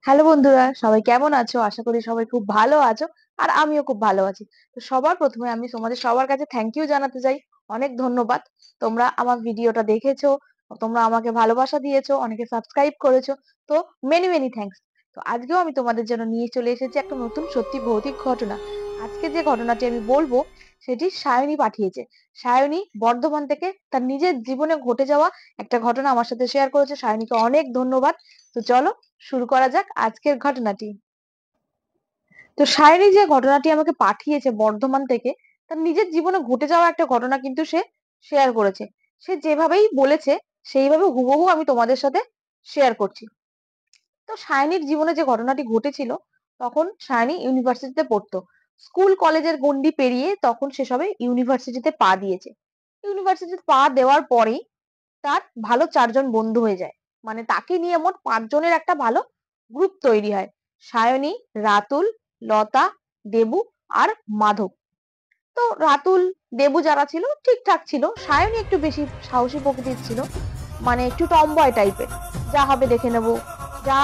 Hello বন্ধুরা, সবাই কেমন আছো? আশা করি সবাই খুব ভালো আছো। আর আমিও খুব ভালো আছি। তো সবার প্রথমে আমি তোমাদের সবার কাছে থ্যাংক ইউ জানাতে চাই। অনেক ধন্যবাদ। তোমরা আমার ভিডিওটা দেখেছো, তোমরা আমাকে ভালোবাসা দিয়েছো, অনেকে সাবস্ক্রাইব করেছো। তো মেনি মেনি থ্যাংকস। তো আজকেও আমি তোমাদের জন্য নিয়ে চলে এসেছি একটা নতুন সত্যি ভৌতিক ঘটনা। আজকে যে ঘটনাটি আমি বলবো সেটি সায়নী পাঠিয়েছে। সায়নী বর্ধমান থেকে তার নিজের জীবনে ঘটে যাওয়া একটা ঘটনা আমার সাথে শেয়ার করেছে। সায়নীকে অনেক ধন্যবাদ। তো চলো শুরু করা যাক আজকের ঘটনাটি। তো সায়নী যে ঘটনাটি আমাকে পাঠিয়েছে বর্ধমান থেকে, তার নিজের জীবনে ঘটে যাওয়া একটা ঘটনা কিন্তু সে শেয়ার করেছে। সে যেভাবেই বলেছে সেইভাবে হুবহু আমি তোমাদের সাথে শেয়ার করছি। তো সায়নীর জীবনে যে ঘটনাটি ঘটেছিল, তখন সায়নী ইউনিভার্সিটিতে পড়তো। স্কুল কলেজের গণ্ডি পেরিয়ে তখন সে সবে ইউনিভার্সিটিতে পা দিয়েছে। ইউনিভার্সিটিতে পা দেওয়ার পরেই তার ভালো ৪ জন বন্ধু হয়ে যায়। মানে তাকে নিয়ে মোট ৫ জনের একটা ভালো গ্রুপ তৈরি হয়। সায়নী, রাতুল, লতা, দেবু আর মাধব। তো রাতুল, দেবু যারা ছিল ঠিকঠাক ছিল। সায়নী একটু বেশি সাহসী প্রকৃতির ছিল। মানে একটু টমবয় টাইপের। যা হবে দেখে নেব, যা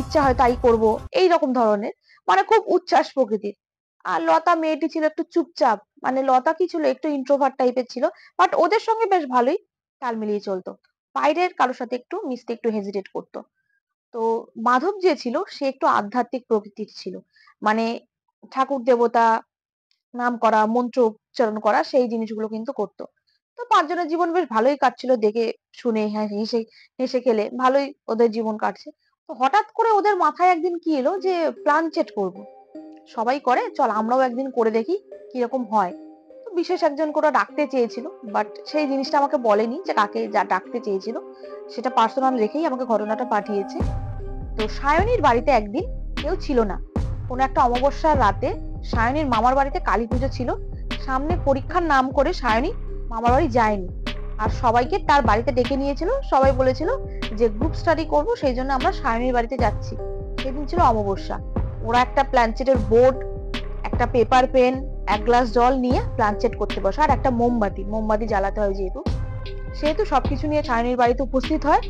ইচ্ছা হয় তাই করব, এইরকম ধরনের। মানে খুব উচ্ছ্বাস প্রকৃতির। আর লতা মেয়েটি ছিল একটু চুপচাপ। মানে লতা কি ছিল একটু ইন্ট্রোভার্ট টাইপের ছিল। বাট ওদের সঙ্গে বেশ ভালোই তাল মিলিয়ে চলতো। বাইরের কারোর সাথে একটু মিশতে একটু হেজিটেট করতো। তো মাধব যে ছিল সে একটু আধ্যাত্মিক প্রকৃতির ছিল। মানে ঠাকুর দেবতা নাম করা, মন্ত্র উচ্চারণ করা সেই জিনিসগুলো কিন্তু করতো। তো ৫ জনের জীবন বেশ ভালোই কাটছিল দেখে শুনে, হ্যাঁ, হেসে হেসে খেলে ভালোই ওদের জীবন কাটছে। তো হঠাৎ করে ওদের মাথায় একদিন কি এলো যে প্ল্যান চেট করব। সবাই করে, চল আমরাও একদিন করে দেখি কিরকম হয়। তো বিশেষ একজনকে ওরা ডাকতে চেয়েছিল, বাট সেই জিনিসটা আমাকে বলেনি যে কাকে যা ডাকতে চেয়েছিল। সেটা পার্সোনাল রেখেই আমাকে ঘটনাটা পাঠিয়েছে। তো সায়নীর বাড়িতে একদিন কেউ ছিল না। কোনো একটা অমাবস্যার রাতে সায়নীর মামার বাড়িতে কালী পুজো ছিল। সামনে পরীক্ষার নাম করে সায়নী মামার বাড়ি যায়নি। আর সবাইকে তার বাড়িতে ডেকে নিয়েছিল। সবাই বলেছিল যে গ্রুপ স্টাডি করব, সেই জন্য আমরা সায়নীর বাড়িতে যাচ্ছি। সেদিন ছিল অমাবস্যা। ওরা একটা প্ল্যানচেটের বোর্ড, একটা পেপার পেন, এক গ্লাস জল নিয়ে প্ল্যানচেট করতে বসে। আর একটা মোমবাতি মোমবাতি জ্বালাতে হয় যেহেতু, সেহেতু সবকিছু নিয়ে সায়নীর বাড়িতে উপস্থিত হয়।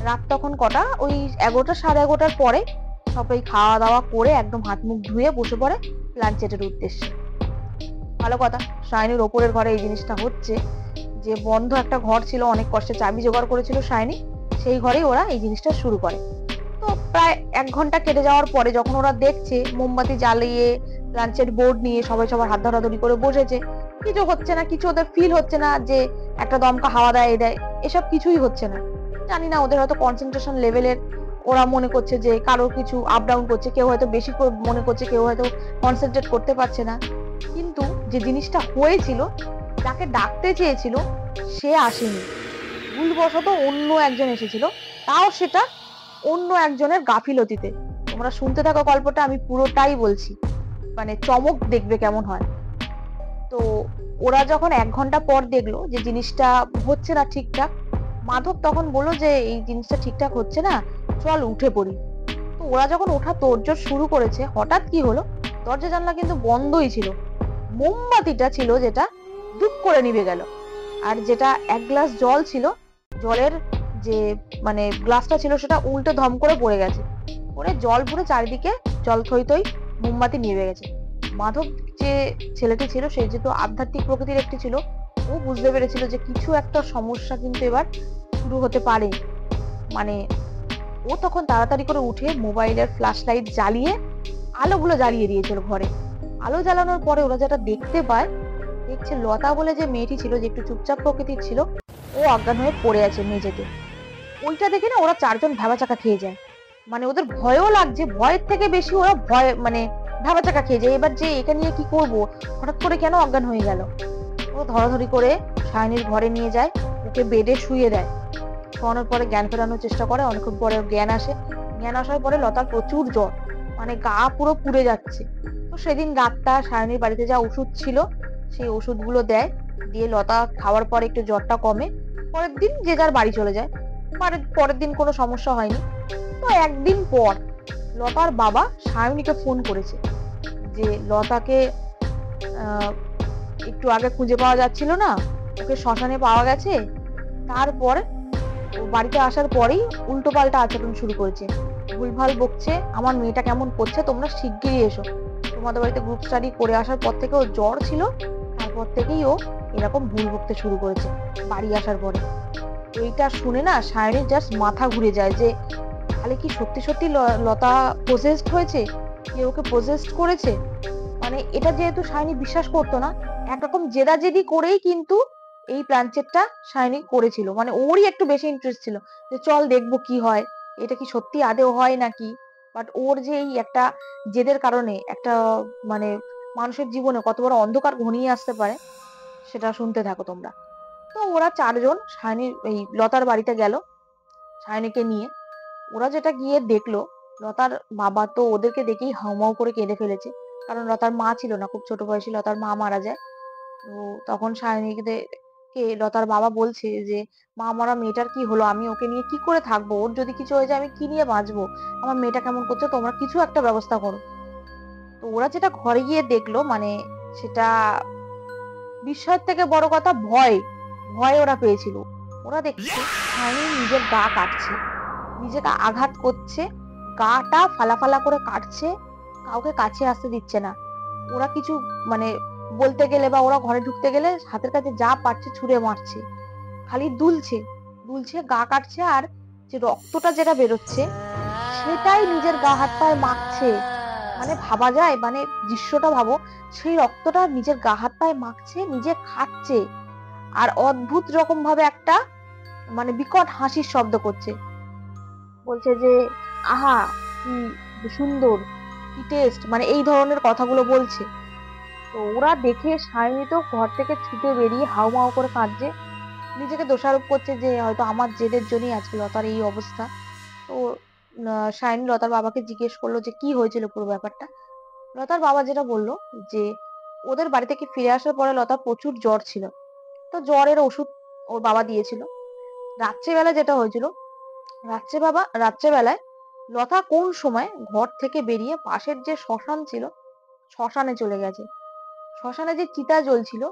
রাত তখন কটা, ওই ১১টা সাড়ে ১১টার পরে সবাই খাওয়া দাওয়া করে একদম হাত মুখ ধুয়ে বসে পড়ে প্ল্যানচেটের উদ্দেশ্যে। ভালো কথা, সায়নীর ওপরের ঘরে এই জিনিসটা হচ্ছে। যে বন্ধ একটা ঘর ছিল, অনেক কষ্টে চাবি জোগাড় করেছিল সায়নী, সেই ঘরেই ওরা এই জিনিসটা শুরু করে। তো প্রায় ১ ঘন্টা কেটে যাওয়ার পরে যখন ওরা দেখছে মোমবাতি জ্বালিয়ে প্ল্যানচেট বোর্ড নিয়ে সবাই সবার হাত ধরাধরি করে বসেছে, কিছু হচ্ছে না, কিছু ওদের ফিল হচ্ছে না যে একটা দমকা হাওয়া দেয় দেয়, এসব কিছুই হচ্ছে না। জানি না ওদের হয়তো কনসেন্ট্রেশন লেভেলের, ওরা মনে করছে যে কারোর কিছু আপ ডাউন করছে, কেউ হয়তো বেশি মনে করছে, কেউ হয়তো কনসেন্ট্রেট করতে পারছে না। কিন্তু যে জিনিসটা হয়েছিল, যাকে ডাকতে চেয়েছিল সে আসেনি। ভুলবশত অন্য একজন এসেছিল, তাও সেটা অন্য একজনের গাফিলতিতে। তোমরা শুনতে থাকো গল্পটা, আমি পুরোটাই বলছি। মানে চমক দেখবে কেমন হয়। তো ওরা যখন ১ ঘন্টা পর দেখলো যে জিনিসটা হচ্ছে না ঠিকঠাক, মাধব তখন বললো যে এই জিনিসটা ঠিকঠাক হচ্ছে না, চল উঠে পড়ি। তো ওরা যখন ওঠা তোড়জোড় শুরু করেছে, হঠাৎ কি হলো, দরজা জানলা কিন্তু বন্ধই ছিল। মোমবাতিটা ছিল যেটা, দুপ করে নিভে গেল। আর যেটা ১ গ্লাস জল ছিল, জলের যে মানে গ্লাসটা ছিল সেটা উল্টে ধম করে পড়ে গেছে। পড়ে জল পুরো চারিদিকে, জল থই থই, মোমবাতি নিভে গেছে। মাধব যে ছেলেটি ছিল সে যেহেতু আধ্যাত্মিক প্রকৃতির একটি ছিল, ও বুঝতে পেরেছিল যে কিছু একটা সমস্যা কিন্তু এবার শুরু হতে পারে। মানে ও তখন তাড়াতাড়ি করে উঠে মোবাইলের ফ্ল্যাশ লাইট জ্বালিয়ে আলোগুলো জ্বালিয়ে দিয়েছিল ঘরে। আলো জ্বালানোর পরে ওরা যেটা দেখতে পায়, দেখছে লতা বলে যে মেয়েটি ছিল, যে একটু চুপচাপ প্রকৃতির ছিল, ও অজ্ঞান হয়ে পড়ে আছে মেঝেতে। ওইটা দেখে না ওরা ৪ জন ভ্যাবাচাকা খেয়ে যায়। মানে ওদের ভয়ও লাগছে, ভয়ের থেকে বেশি ওরা ভয় মানে ভ্যাবাচাকা খেয়ে যায়। এবার যে এটা নিয়ে কি করব, হঠাৎ করে কেন অজ্ঞান হয়ে গেল। ও ধরাধরি করে সায়নীর ঘরে নিয়ে যায়, ওকে বেডে শুইয়ে দেয়। শোয়ানোর পরে জ্ঞান ফেরানোর চেষ্টা করে, অনেকক্ষণ পরে জ্ঞান আসে। জ্ঞান আসার পরে লতার প্রচুর জ্বর, মানে গা পুরো পুড়ে যাচ্ছে। তো সেদিন রাতটা সায়নীর বাড়িতে যা ওষুধ ছিল সেই ওষুধগুলো দেয়, দিয়ে লতা খাওয়ার পরে একটু জ্বরটা কমে। পরের দিন যে যার বাড়ি চলে যায়। পরের দিন কোনো সমস্যা হয়নি। তো একদিন পর লতার বাবা সায়নীকে ফোন করেছে যে লতাকে আহ একটু আগে খুঁজে পাওয়া যাচ্ছিল না, ওকে শ্মশানে পাওয়া গেছে। তারপর ও বাড়িতে আসার পরেই উল্টো পাল্টা আচরণ শুরু করেছে। ভুলভাল বকছে, আমার মেয়েটা কেমন করছে, তোমরা শিগগিরই এসো। তোমাদের বাড়িতে গ্রুপ স্টাডি করে আসার পর থেকে ওর জ্বর ছিল, তারপর থেকেই ও এরকম ভুল বকতে শুরু করেছে বাড়ি আসার পরে। এইটা শুনে না সায়নীর জাস্ট মাথা ঘুরে যায় যে তাহলে কি সত্যি সত্যি লতা পজেসড হয়েছে, কেউ ওকে পজেসড করেছে। মানে এটা যেহেতু সায়নী বিশ্বাস করতো না, একরকম জেদাজেদি করেই কিন্তু এই প্ল্যানচেটটা সায়নী করেছিল। মানে ওরই একটু বেশি ইন্টারেস্ট ছিল যে চল দেখবো কি হয়, এটা কি সত্যি আদেও হয় নাকি। বাট ওর যে এই একটা জেদের কারণে একটা মানে মানুষের জীবনে কত বড় অন্ধকার ঘনিয়ে আসতে পারে সেটা শুনতে থাকো তোমরা। তো ওরা চারজন সায়নীর এই লতার বাড়িতে গেল সায়নীকে নিয়ে। ওরা যেটা গিয়ে দেখলো, লতার বাবা তো ওদেরকে দেখেই হাউমাউ করে কেঁদে ফেলেছে, কারণ লতার মা ছিল না, খুব ছোট বয়সে লতার মা মারা যায়। তো তখন সায়নীকে কে লতার বাবা বলছে যে মা, আমার মেয়েটার কি হলো, আমি ওকে নিয়ে কি করে থাকবো, ওর যদি কিছু হয়ে যায় আমি কি নিয়ে বাঁচবো, আমার মেয়েটা কেমন করছে, তোমরা কিছু একটা ব্যবস্থা করো। তো ওরা যেটা ঘরে গিয়ে দেখলো, মানে সেটা বিস্ময়ের থেকে বড় কথা ভয়, ভয় ওরা পেয়েছিল। ওরা দেখছে সায়নী নিজের গা কাটছে, নিজেকে আঘাত করছে, গাটা ফালা করে কাটছে, কাউকে কাছে আসতে দিচ্ছে না। ওরা কিছু মানে বলতে গেলে বা ওরা ঘরে ঢুকতে গেলে হাতের কাছে যা পারছে ছুঁড়ে মারছে, খালি দুলছে দুলছে গা কাটছে, আর যে রক্তটা যেটা বেরোচ্ছে সেটাই নিজের গা হাত পায়ে মাখছে। মানে ভাবা যায়, মানে দৃশ্যটা ভাবো, সেই রক্তটা নিজের গা হাত পায়ে মাখছে, নিজে খাচ্ছে, আর অদ্ভুত রকম ভাবে একটা মানে বিকট হাসির শব্দ করছে, বলছে যে আহা কি সুন্দর, কি টেস্ট, মানে এই ধরনের কথাগুলো বলছে। তো ওরা দেখে সায়নী তো ঘর থেকে ছুটে বেরিয়ে হাউমাউ করে কাঁদছে, নিজেকে দোষারোপ করছে যে হয়তো আমার জেদের জন্যই আজকে লতার এই অবস্থা। তো সায়নী লতার বাবাকে জিজ্ঞেস করলো যে কি হয়েছিল পুরো ব্যাপারটা। লতার বাবা যেটা বললো যে ওদের বাড়ি থেকে ফিরে আসার পরে লতার প্রচুর জ্বর ছিল, তো জ্বরের ওষুধ ওর বাবা দিয়েছিল। রাত্রেবেলা যেটা হয়েছিল, রাত্রেবেলায় লতা কোন সময় ঘর থেকে বেরিয়ে পাশের যে শ্মশান ছিল শ্মশানে চলে গেছে। শ্মশানে যে চিতা জ্বলছিল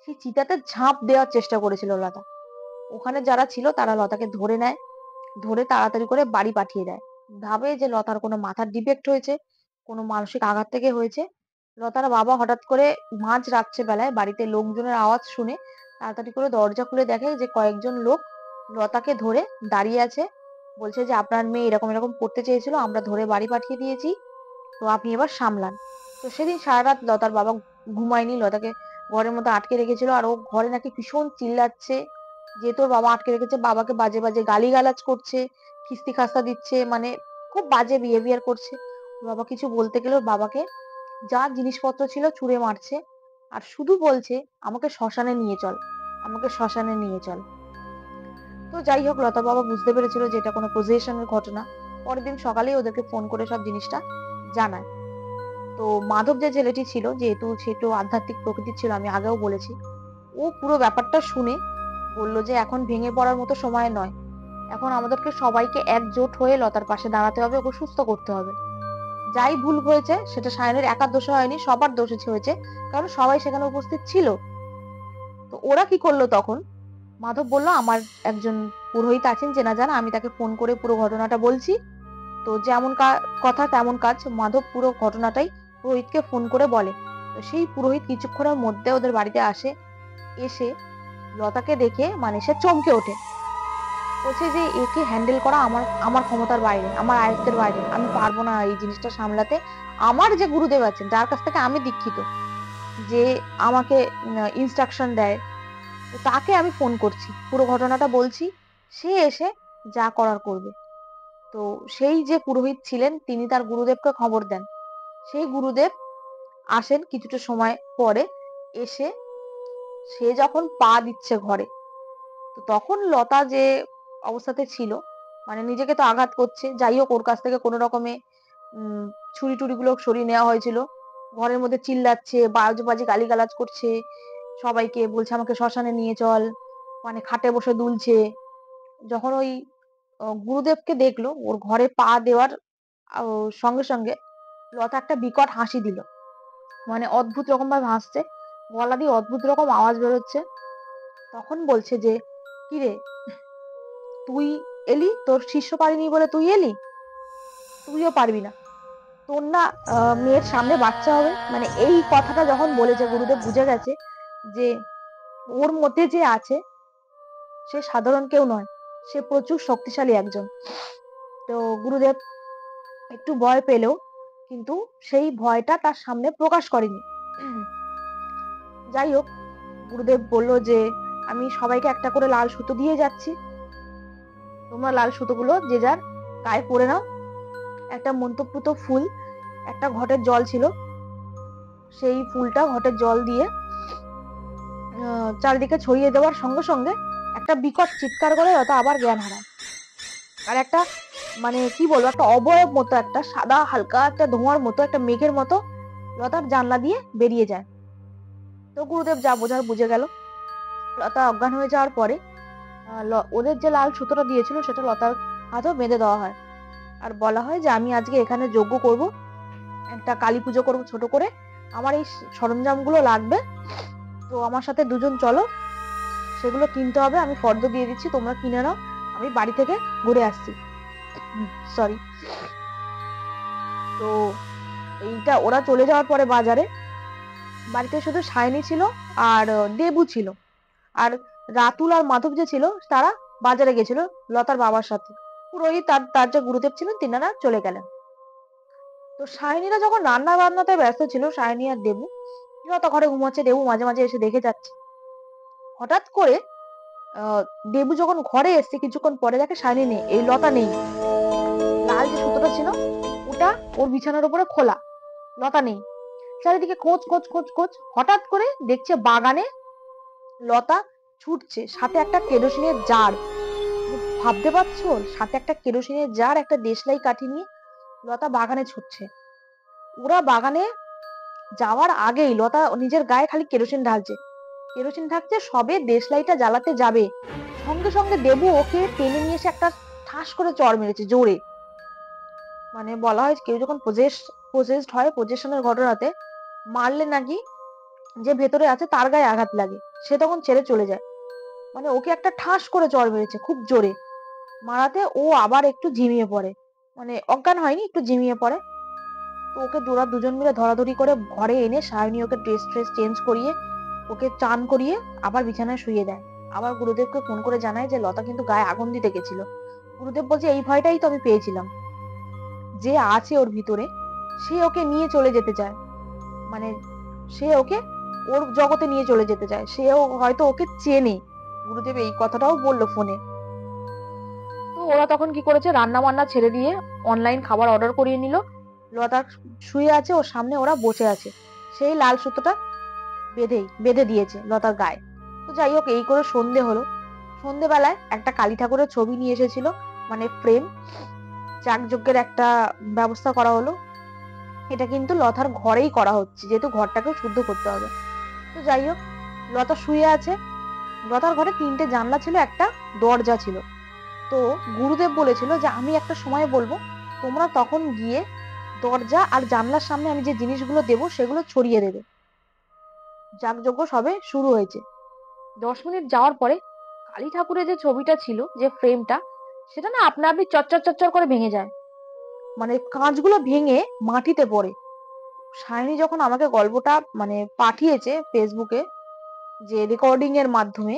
সেই চিতাতে ঝাঁপ দেওয়ার চেষ্টা করেছিল লতা। ওখানে যারা ছিল তারা লতাকে ধরে নেয়, ধরে তাড়াতাড়ি করে বাড়ি পাঠিয়ে দেয়। ভাবে যে লতার কোনো মাথার ডিফেক্ট হয়েছে, কোনো মানসিক আঘাত থেকে হয়েছে। লতার বাবা হঠাৎ করে মাঝ রাত্রে বেলায় বাড়িতে লোকজনের আওয়াজ শুনে তাড়াতাড়ি করে দরজা খুলে দেখে যে কয়েকজন লোক লতাকে ধরে দাঁড়িয়ে আছে, বলছে যে আপনার মেয়ে এরকম এরকম করতে চেয়েছিল, আমরা ধরে বাড়ি পাঠিয়ে দিয়েছি, তো আপনি এবার সামলান। তো সেদিন সারা রাত লতার বাবা ঘুমায়নি, লতাকে ঘরের মধ্যে আটকে রেখেছিল, আর ও ঘরে নাকি ভীষণ চিল্লাচ্ছে, যেহেতু ওর বাবা আটকে রেখেছে, বাবাকে বাজে বাজে গালিগালাজ করছে, খিস্তি খাস্তা দিচ্ছে, মানে খুব বাজে বিহেভিয়ার করছে। ওর বাবা কিছু বলতে গেলে ওর বাবাকে যা জিনিসপত্র ছিল ছুঁড়ে মারছে, আর শুধু বলছে আমাকে শ্মশানে নিয়ে চল, আমাকে শ্মশানে নিয়ে চল। তো যাই হোক, লতা বাবা বুঝতে পেরেছিল যে এটা কোনো পজেশনের ঘটনা। পরের দিন সকালেই ওদেরকে ফোন করে সব জিনিসটা জানায়। তো মাধব যে ছেলেটি ছিল, যেহেতু সে একটু আধ্যাত্মিক প্রকৃতির ছিল, আমি আগেও বলেছি, ও পুরো ব্যাপারটা শুনে বলল যে এখন ভেঙে পড়ার মতো সময় নয়, এখন আমাদেরকে সবাইকে একজোট হয়ে লতার পাশে দাঁড়াতে হবে, ওকে সুস্থ করতে হবে। যাই ভুল হয়েছে সেটা সায়নের একার দোষে হয়নি, সবার দোষে হয়েছে, কারণ সবাই সেখানে উপস্থিত ছিল। তো ওরা কি করলো তখন, মাধব বলল আমার একজন পুরোহিত আছেন চেনা জানা, আমি তাকে ফোন করে পুরো ঘটনাটা বলছি। তো যেমন কথা তেমন কাজ, মাধব পুরো ঘটনাটাই পুরোহিতকে ফোন করে বলে। তো সেই পুরোহিত কিছুক্ষণের মধ্যে ওদের বাড়িতে আসে, এসে লতাকে দেখে মানে সে চমকে ওঠে, বলছে যে একে হ্যান্ডেল করা আমার আমার ক্ষমতার বাইরে, আমার আয়ত্তের বাইরে, আমি পারবো না এই জিনিসটা সামলাতে। আমার যে গুরুদেব আছেন, যার কাছ থেকে আমি দীক্ষিত, যে আমাকে ইনস্ট্রাকশন দেয়, তো তাকে আমি ফোন করছি, পুরো ঘটনাটা বলছি, সে এসে যা করার করবে। তো সেই যে পুরোহিত ছিলেন তিনি তার গুরুদেবকে খবর দেন। সেই গুরুদেব আসেন কিছুটা সময় পরে, এসে সে যখন পা দিচ্ছে ঘরে, তো তখন লতা যে অবস্থাতে ছিল, মানে নিজেকে তো আঘাত করছে, যাই হোক ওর কাছ থেকে কোনো রকমে ছুরি টুরি গুলো সরিয়ে নেওয়া হয়েছিল। ঘরের মধ্যে চিল্লাচ্ছে, বাজে বাজে গালিগালাজ করছে, সবাইকে বলছে আমাকে শ্মশানে নিয়ে চল, মানে খাটে বসে দুলছে। যখন ওই গুরুদেবকে দেখলো ওর ঘরে পা দেওয়ার সঙ্গে সঙ্গে লতা একটা বিকট হাসি দিল, মানে অদ্ভুত রকম ভাবে হাসছে, গলা দিয়ে অদ্ভুত রকম আওয়াজ বেরোচ্ছে। তখন বলছে যে কিরে, তুই এলি, তোর শিষ্য পারিনি বলে তুই এলি? তুইও পারবি না, তোর না মেয়ের সামনে বাচ্চা হবে। মানে এই কথাটা যখন বলেছে, গুরুদেব বুঝে গেছে যে ওর মধ্যে যে আছে সে সাধারণ কেউ নয়, সে প্রচুর শক্তিশালী একজন। তো গুরুদেব একটু ভয় পেলেও কিন্তু সেই ভয়টা তার সামনে প্রকাশ করেনি। যাই হোক, গুরুদেব বলল যে আমি সবাইকে একটা করে লাল সুতো দিয়ে যাচ্ছি, তোমরা লাল সুতোগুলো যে যার গায়ে পরে নাও। একটা মন্ত্রপুত ফুল, একটা ঘটের জল ছিল, সেই ফুলটা ঘটের জল দিয়ে চারিদিকে ছড়িয়ে দেওয়ার সঙ্গে সঙ্গে একটা বিকট চিৎকার করে লতা আবার জ্ঞান হারায়। আর একটা মানে কি বলবো, একটা অবয়ব মতো, একটা সাদা হালকা একটা ধোঁয়ার মতো, একটা মেঘের মতো লতার জানলা দিয়ে বেরিয়ে যায়। তো গুরুদেব যা বোঝার বুঝে গেল। লতা অজ্ঞান হয়ে যাওয়ার পরে ওদের যে লাল সুতোটা দিয়েছিল সেটা লতার হাতেও বেঁধে দেওয়া হয়। আর বলা হয় যে আমি আজকে এখানে যজ্ঞ করব, একটা কালী পুজো করবো ছোট করে, আমার এই সরঞ্জামগুলো লাগবে, তো আমার সাথে দুজন চলো, সেগুলো কিনতে হবে, আমি ফর্দ দিয়ে দিচ্ছি, তোমরা কিনে নাও, আমি বাড়ি থেকে ঘুরে আসছি। সরি। তো এইটা ওরা চলে যাওয়ার পরে বাজারে, বাড়িতে শুধু সায়নী ছিল আর দেবু ছিল, আর রাতুল আর মাধব যে ছিল তারা বাজারে গেছিল লতার বাবার সাথে। পুরোহিত তার তার যে গুরুদেব ছিলেন তিনারা চলে গেলেন। তো সায়নীরা যখন রান্না বান্নাতে ব্যস্ত ছিল, সায়নী আর দেবু, লতা ঘরে ঘুমাচ্ছে, দেবু মাঝে মাঝে এসে দেখে যাচ্ছে। হঠাৎ করে আহ দেবু যখন ঘরে এসছে কিছুক্ষণ পরে দেখে সায়নী নেই, এই লতা নেই। লাল যে সুতোটা ছিল ওটা ওর বিছানার উপরে খোলা, লতা নেই। চারিদিকে খোঁজ খোঁজ খোঁজ খোঁজ, হঠাৎ করে দেখছে বাগানে লতা ছুটছে, সাথে একটা কেরোসিনের জার। ভাবতে পারছো, সাথে একটা কেরোসিনের জার, একটা দেশলাই কাঠি নিয়ে লতা বাগানে ছুটছে। ওরা বাগানে যাওয়ার আগেই লতা নিজের গায়ে খালি কেরোসিন ঢালছে, কেরোসিন ঢাকছে, সবে দেশলাইটা জ্বালাতে যাবে সঙ্গে সঙ্গে দেবু ওকে টেনে নিয়ে এসে একটা ঠাস করে চড় মেরেছে জোরে। মানে বলা হয় কেউ যখন পজেসড হয়, পজেশনের ঘটনাতে মারলে নাকি যে ভেতরে আছে তার গায়ে আঘাত লাগে, সে তখন ছেড়ে চলে যায়। মানে ওকে একটা ঠাস করে চড় মেরেছে খুব জোরে, মারাতে ও আবার একটু ঝিমিয়ে পড়ে, মানে অজ্ঞান হয়নি, একটু ঝিমিয়ে পড়ে। তো ওকে দুজন মিলে ধরাধরি করে ঘরে এনে সায়নী ওকে ড্রেস ট্রেস চেঞ্জ করিয়ে ওকে চান করিয়ে আবার বিছানায় শুইয়ে দেয়। আবার গুরুদেবকে ফোন করে জানায় যে লতা কিন্তু গায়ে আগুন দিতে গেছিল। গুরুদেব বলছে এই ভয়টাই তো আমি পেয়েছিলাম, যে আছে ওর ভিতরে সে ওকে নিয়ে চলে যেতে চায়, মানে সে ওকে ওর জগতে নিয়ে চলে যেতে চায়, সেও হয়তো ওকে চেনে। গুরুদেব এই কথাটাও বললো ফোনে। তো ওরা তখন কি করেছে, রান্না বান্না ছেড়ে দিয়ে অনলাইন খাবার অর্ডার করিয়ে নিল। লতা শুয়ে আছে, ওর সামনে ওরা বসে আছে, সেই লাল সুতোটা বেঁধে দিয়েছে লতার গায়ে। তো যাই হোক, এই করে সন্ধে হলো। সন্ধেবেলায় একটা কালী ঠাকুরের ছবি নিয়ে এসেছিল, মানে ফ্রেম, যাগযজ্ঞের একটা ব্যবস্থা করা হলো। এটা কিন্তু লতার ঘরেই করা হচ্ছে, যেহেতু ঘরটাকেও শুদ্ধ করতে হবে। তো যাই হোক, লতা শুয়ে আছে, লতার ঘরে 3টে জানলা ছিল, একটা দরজা ছিল। তো গুরুদেব বলেছিল যে আমি একটা সময় বলবো, তোমরা তখন গিয়ে দরজা আর জানলার সামনে আমি যে জিনিসগুলো দেবো সেগুলো ছড়িয়ে দেবে। যাগযজ্ঞ সবে শুরু হয়েছে। 10 মিনিট যাওয়ার পরে কালী ঠাকুরের যে ছবিটা ছিল, যে ফ্রেমটা, সেটা না আপনা আপনি চচ্চর চচ্চর করে ভেঙে যায়, মানে কাঁচগুলো ভেঙে মাটিতে পড়ে। সায়নী যখন আমাকে গল্পটা মানে পাঠিয়েছে ফেসবুকে, যে রেকর্ডিং এর মাধ্যমে,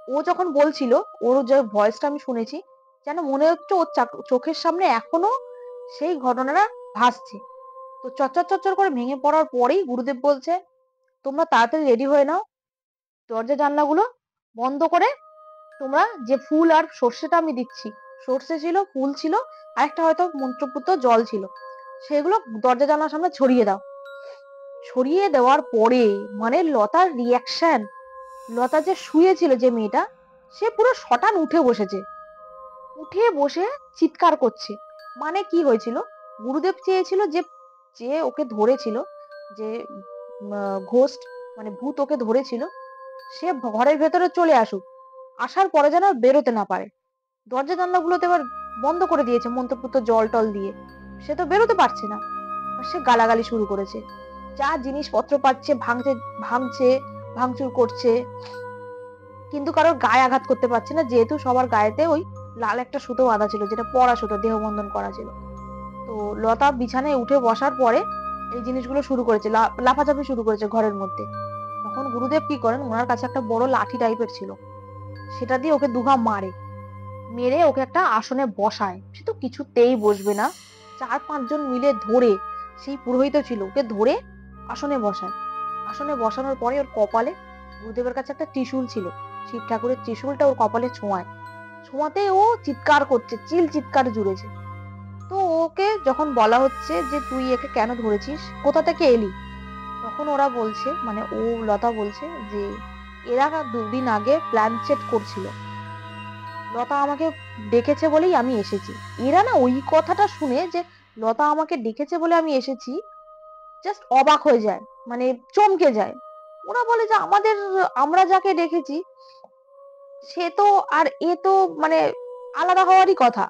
ও যখন বলছিল, ওর যে ভয়েসটা আমি শুনেছি, যেন মনে হচ্ছে ওর চোখের সামনে এখনো সেই ঘটনাটা ভাসছে। তো চচ্চর চচ্চর করে ভেঙে পড়ার পরেই গুরুদেব বলছে তোমরা তাড়াতাড়ি রেডি হয়ে নাও, দরজা জানলাগুলো বন্ধ করে তোমরা যে ফুল আর সর্ষেটা আমি দিচ্ছি, সর্ষে ছিল, ফুল ছিল, আর একটা হয়তো মন্ত্রপুত জল ছিল, সেগুলো দরজা জানলার সামনে ছড়িয়ে দাও। ছড়িয়ে দেওয়ার পরে মানে লতার রিয়াকশন, লতা যে শুয়েছিল যে মেয়েটা, সে পুরো শটান উঠে বসেছে, উঠে বসে চিৎকার করছে। মানে কি হয়েছিল, গুরুদেব চেয়েছিল যে যে ওকে ধরেছিল, যে ঘোস্ট মানে ভূত ওকে ধরেছিল, সে ঘরের ভেতরে চলে আসুক, আসার পরে যেন আর বেরোতে না পারে। দরজা জানলাগুলোতে এবার বন্ধ করে দিয়েছে মন্ত্রপুত জল টল দিয়ে, সে তো বেরোতে পারছে না। আর সে গালাগালি শুরু করেছে, যা জিনিসপত্র পাচ্ছে ভাঙছে, ভাঙছে, ভাঙচুর করছে, কিন্তু কারোর গায়ে আঘাত করতে পারছে না, যেহেতু সবার গায়েতে ওই লাল একটা সুতো বাঁধা ছিল, যেটা পরা সুতো, দেহবন্ধন করা ছিল। তো লতা বিছানায় উঠে বসার পরে এই জিনিসগুলো শুরু করেছে, লাফাচাপি শুরু করেছে ঘরের মধ্যে। তখন গুরুদেব কি করেন, ওনার কাছে একটা বড় লাঠি টাইপের ছিল, সেটা দিয়ে ওকে দুঘা মারে, মেরে ওকে একটা আসনে বসায়। সে তো কিছুতেই বসবে না। 4-5 জন মিলে ধরে, সেই পুরোহিত ছিল, ওকে ধরে আসনে বসায়। আসনে বসানোর পরে ওর কপালে, গুরুদেবের কাছে একটা ত্রিশূল ছিল, শিব ঠাকুরের ত্রিশূলটা ওর কপালে ছোঁয়াতে ও চিৎকার করছে, চিৎকার জুড়েছে। তো ওকে যখন বলা হচ্ছে যে তুই একে কেন ধরেছিস, কোথা থেকে এলি, তখন ওরা বলছে, মানে ও লতা বলছে যে এরা 2 দিন আগে প্ল্যান সেট করছিল, লতা আমাকে ডেকেছে বলেই আমি এসেছি। এরা না ওই কথাটা শুনে যে লতা আমাকে ডেকেছে বলে আমি এসেছি, জাস্ট অবাক হয়ে যায়, মানে চমকে যায়। ওরা বলে যে আমরা যাকে ডেকেছি সে তো, আর এ তো মানে আলাদা হওয়ারই কথা,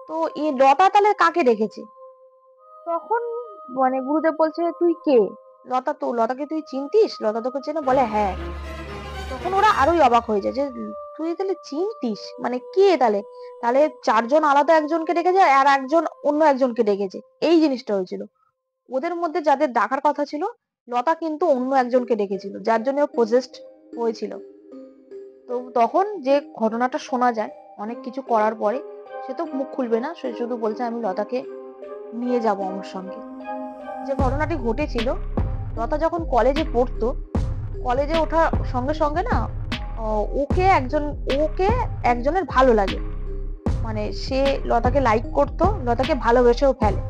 তো এ লতা তাহলে কাকে ডেকেছে? তখন মানে গুরুদেব বলছে তুই কে, লতাকে তুই চিনতিস, লতা তোকে চেনে? বলে হ্যাঁ। তখন ওরা আরোই অবাক হয়ে যায় যে তুই তাহলে চিনতিস, মানে কে তাহলে? তাহলে 4 জন আলাদা একজনকে ডেকেছে আর একজন অন্য একজনকে ডেকেছে, এই জিনিসটা হয়েছিল। ওদের মধ্যে যাদের ডাকার কথা ছিল, লতা কিন্তু অন্য একজনকে ডেকেছিল, যার জন্য ও পজেসড হয়েছিল। তো তখন যে ঘটনাটা শোনা যায় অনেক কিছু করার পরে, সে তো মুখ খুলবে না, সে শুধু বলছে আমি লতাকে নিয়ে যাব আমার সঙ্গে। যে ঘটনাটি ঘটেছিল, লতা যখন কলেজে পড়তো, কলেজে ওঠার সঙ্গে সঙ্গে না ওকে একজনের ভালো লাগে, মানে সে লতাকে লাইক করতো, লতাকে ভালোবেসেও ফেলে।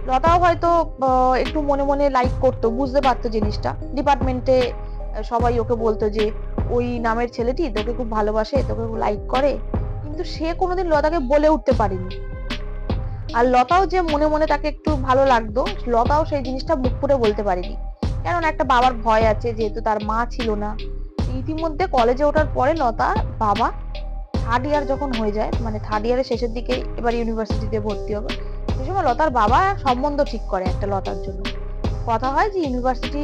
লতাও হয়তো একটু মনে মনে লাইক করতো, বুঝতে পারতো জিনিসটা। ডিপার্টমেন্টে সবাই ওকে বলতো যে ওই নামের ছেলেটি তোকে খুব ভালোবাসে, তোকে খুব লাইক করে, কিন্তু সে কোনোদিন লতাকে বলে উঠতে পারেনি। আর লতাও যে মনে মনে তাকে একটু ভালো লাগতো, লতাও সেই জিনিসটা মুখ ফুটে বলতে পারেনি, কারণ একটা বাবার ভয় আছে, যেহেতু তার মা ছিল না। ইতিমধ্যে কলেজে ওঠার পরে লতার বাবা 3rd ইয়ার যখন হয়ে যায়, মানে 3rd ইয়ারের শেষের দিকে এবার ইউনিভার্সিটিতে ভর্তি হবে, সেই সময় লতার বাবা সম্বন্ধ ঠিক করে একটা লতার জন্য। কথা হয় যে ইউনিভার্সিটি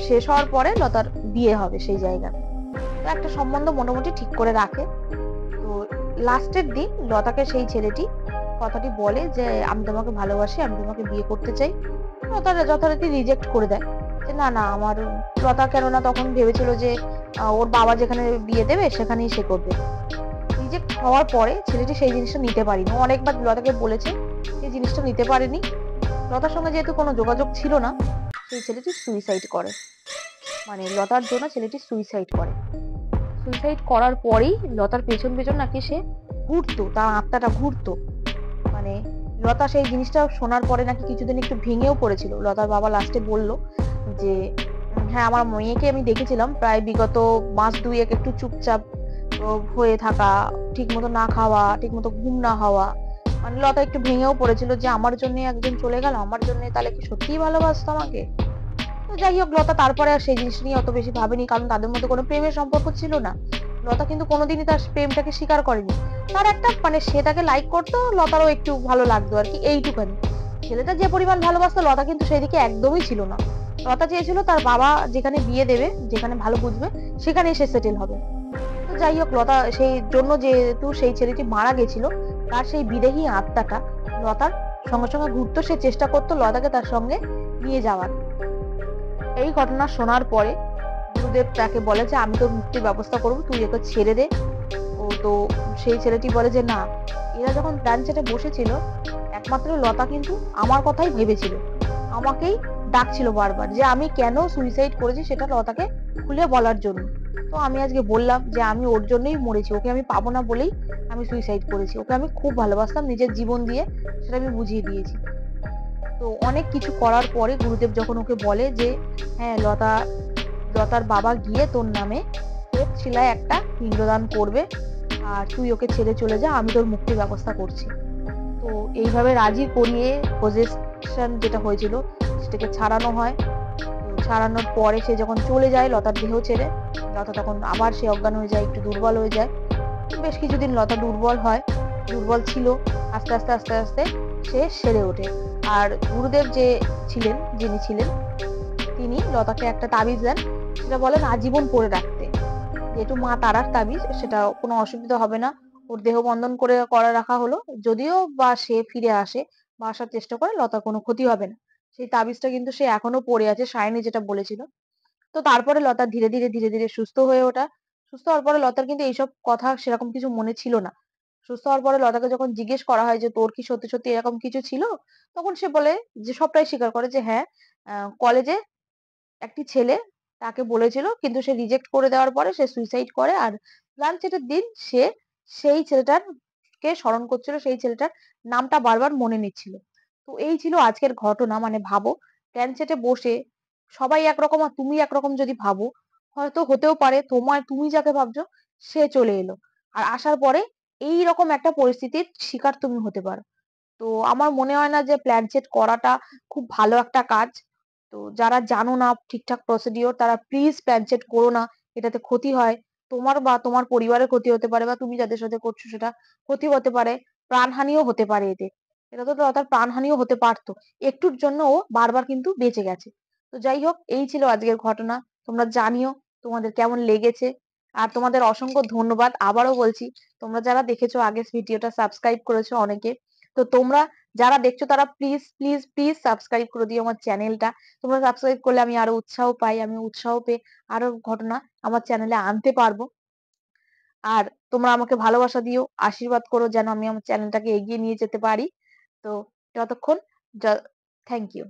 শেষ হওয়ার পরে লতার বিয়ে হবে সেই জায়গায়। তো একটা সম্বন্ধ মোটামুটি ঠিক করে রাখে। তো লাস্টের দিন লতাকে সেই ছেলেটি কথাটি বলে যে আমি তোমাকে ভালোবাসি, আমি তোমাকে বিয়ে করতে চাই। লতা যথারীতি রিজেক্ট করে দেয় যে না না আমার, লতা কেননা তখন ভেবেছিল যে ওর বাবা যেখানে বিয়ে দেবে সেখানেই সে করবে। রিজেক্ট হওয়ার পরে ছেলেটি সেই জিনিসটা নিতে পারেনি, অনেকবার লতাকে বলেছে, সেই জিনিসটা নিতে পারেনি। লতার সঙ্গে যেহেতু কোনো যোগাযোগ ছিল না, সেই ছেলেটি সুইসাইড করে, মানে লতার জন্য ছেলেটি সুইসাইড করে। সুইসাইড করার পরেই লতার পেছন পেছন নাকি সে ঘুরতো, তার আত্মাটা ঘুরতো। মানে লতা সেই জিনিসটা শোনার পরে নাকি কিছুদিন একটু ভেঙেও পড়েছিল। লতার বাবা লাস্টে বলল যে হ্যাঁ আমার মেয়েকে আমি দেখেছিলাম প্রায় বিগত মাস 2 একটু চুপচাপ হয়ে থাকা, ঠিক মতো না খাওয়া, ঠিক মতো ঘুম না হওয়া। মানে লতা একটু ভেঙেও পড়েছিল যে আমার জন্য একজন চলে গেল, আমার জন্য তাহলে কি সত্যিই ভালোবাসতো আমাকে? তো যাই হোক, লতা তারপরে আর সেই জিনিস নিয়ে অত বেশি ভাবেনি, কারণ তাদের মধ্যে কোনো প্রেমের সম্পর্ক ছিল না। লতা কিন্তু কোনোদিনই তার প্রেমটাকে স্বীকার করেনি। তার একটা মানে সে তাকে লাইক করতো, লতারও একটু ভালো লাগতো আর কি, এইটুখানি। ছেলেটা যে পরিমাণ ভালোবাসতো, লতা কিন্তু সেদিকে একদমই ছিল না। লতা চেয়েছিল তার বাবা যেখানে বিয়ে দেবে, যেখানে ভালো বুঝবে, সেখানে সে সেটেল হবে। তো যাই হোক, লতা সেই জন্য যেহেতু সেই ছেলেটি মারা গেছিল, তার সেই বিদেহী আত্মাটা লতার সঙ্গে সঙ্গে ঘুরতো, সে চেষ্টা করতো লতাকে তার সঙ্গে নিয়ে যাওয়ার। এই ঘটনা শোনার পরে গুরুদেব তাকে বলে যে আমি তোর মুক্তির ব্যবস্থা করবো, তুই একে ছেড়ে দে। ও তো সেই ছেলেটি বলে যে না, এরা যখন প্ল্যান সেটে বসেছিল, একমাত্র লতা কিন্তু আমার কথাই ভেবেছিল, আমাকেই ডাকছিল বারবার যে আমি কেন সুইসাইড করেছি সেটা লতাকে খুলে বলার জন্য। তো আমি আজকে বললাম যে আমি ওর জন্যই মরেছি, ওকে আমি পাবো না বলেই আমি সুইসাইড করেছি, ওকে আমি খুব ভালোবাসতাম, নিজের জীবন দিয়ে সেটা আমি বুঝিয়ে দিয়েছি। তো অনেক কিছু করার পরে গুরুদেব যখন ওকে বলে যে হ্যাঁ লতার বাবা গিয়ে তোর নামে শ্বেত শিলায় একটা পিণ্ডদান করবে, আর তুই ওকে ছেড়ে চলে যা, আমি তোর মুক্তির ব্যবস্থা করছি। তো এইভাবে রাজি করিয়ে পজেশন যেটা হয়েছিল সেটাকে ছাড়ানো হয়। তো ছাড়ানোর পরে সে যখন চলে যায় লতার দেহ ছেড়ে, লতা তখন আবার সে অজ্ঞান হয়ে যায়, একটু দুর্বল হয়ে যায়। বেশ কিছুদিন লতা দুর্বল ছিল, আস্তে আস্তে আস্তে আস্তে সে সেরে ওঠে। আর গুরুদেব যিনি ছিলেন, তিনি লতাকে একটা তাবিজ দেন, সেটা বলেন আজীবন পরে রাখতে, যেহেতু মা তারার তাবিজ, সেটা কোনো অসুবিধা হবে না, ওর দেহবন্ধন করা রাখা হলো। যদিও বা সে ফিরে আসে বা আসার চেষ্টা করে, লতার কোনো ক্ষতি হবে না। সেই তাবিজটা কিন্তু সে এখনো পড়ে আছে, সায়নী যেটা বলেছিল। তো তারপরে লতা ধীরে ধীরে সুস্থ হয়ে ওঠা। সুস্থ হওয়ার পরে লতার কিন্তু এইসব কথা সেরকম কিছু মনে ছিল না। সুস্থ হওয়ার পরে লতাকে যখন জিজ্ঞেস করা হয় যে, "তোর কি সত্যি এরকম কিছু ছিল?" তখন সে বলে যে সবটাই স্বীকার করে যে, "হ্যাঁ, কলেজে একটি ছেলে তাকে বলেছিল, কিন্তু সে রিজেক্ট করে দেওয়ার পরে সে সুইসাইড করে। আর লাঞ্চেটের দিন সে সেই ছেলেটাকে স্মরণ করছিল, সেই ছেলেটার নামটা বারবার মনে নিচ্ছিল।" তো এই ছিল আজকের ঘটনা। মানে ভাবো, প্ল্যানচেটে বসে সবাই একরকম আর তুমি একরকম যদি ভাবো, হয়তো হতেও পারে তুমি যাকে ভাবছো সে চলে এলো। আর আসার পরে এইরকম একটা পরিস্থিতির শিকার তুমি হতে পারো। তো আমার মনে হয় না যে প্ল্যানচেট করাটা খুব ভালো একটা কাজ। তো যারা জানো না ঠিকঠাক প্রসিডিওর, তারা প্লিজ প্ল্যানচেট করো না। এটাতে ক্ষতি হয়। তোমার বা তোমার পরিবারের ক্ষতি হতে পারে, বা তুমি যাদের সাথে করছো সেটা ক্ষতি হতে পারে। প্রাণহানিও হতে পারে এতে। এটা তো তার প্রাণহানিও হতে পারতো। একটুর জন্য ও বারবার কিন্তু বেঁচে গেছে। তো যাই হোক, এই ছিল আজকের ঘটনা। তোমরা জানিও তোমাদের কেমন লেগেছে। আর তোমাদের অসংখ্য ধন্যবাদ। আবারও বলছি, তোমরা যারা দেখেছো আগের ভিডিওটা, সাবস্ক্রাইব করেছো অনেকে। তো তোমরা যারা দেখছো তারা প্লিজ সাবস্ক্রাইব করে দিও আমার চ্যানেলটা। তোমরা সাবস্ক্রাইব করলে আমি আরো উৎসাহ পাই। আমি উৎসাহ পেয়ে আরো ঘটনা আমার চ্যানেলে আনতে পারবো। আর তোমরা আমাকে ভালোবাসা দিও, আশীর্বাদ করো যেন আমি আমার চ্যানেলটাকে এগিয়ে নিয়ে যেতে পারি। তো ততক্ষণ থ্যাংক ইউ।